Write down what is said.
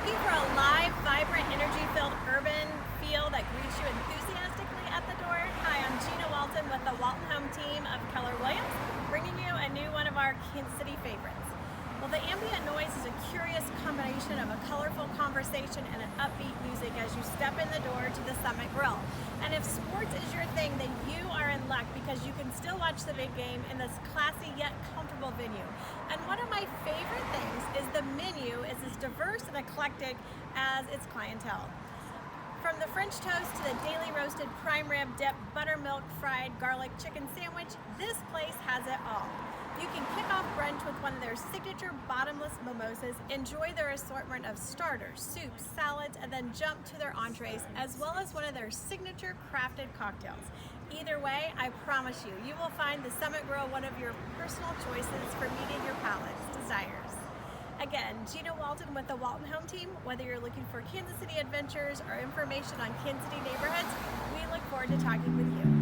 Looking for a live, vibrant, energy-filled urban feel that greets you enthusiastically at the door? Hi, I'm Gina Walton with the Walton Home team of Keller Williams, bringing you a new one of our Kansas City favorites. Well, the ambient noise is a curious combination of a colorful conversation and an upbeat music as you step in the door to the Summit Grill. And if sports is your thing, then you are in luck because you can still watch the big game in this classy yet comfortable venue. And one of my favorite things is the menu is as diverse and eclectic as its clientele. From the French toast to the daily roasted prime rib dip, buttermilk fried garlic chicken sandwich, this place has it all. You can kick off brunch with one of their signature bottomless mimosas, enjoy their assortment of starters, soups, salads, and then jump to their entrees, as well as one of their signature crafted cocktails. Either way, I promise you, you will find the Summit Grill one of your personal choices for meeting your palate's desires. Again, Gina Walton with the Walton Home Team. Whether you're looking for Kansas City adventures or information on Kansas City neighborhoods, we look forward to talking with you.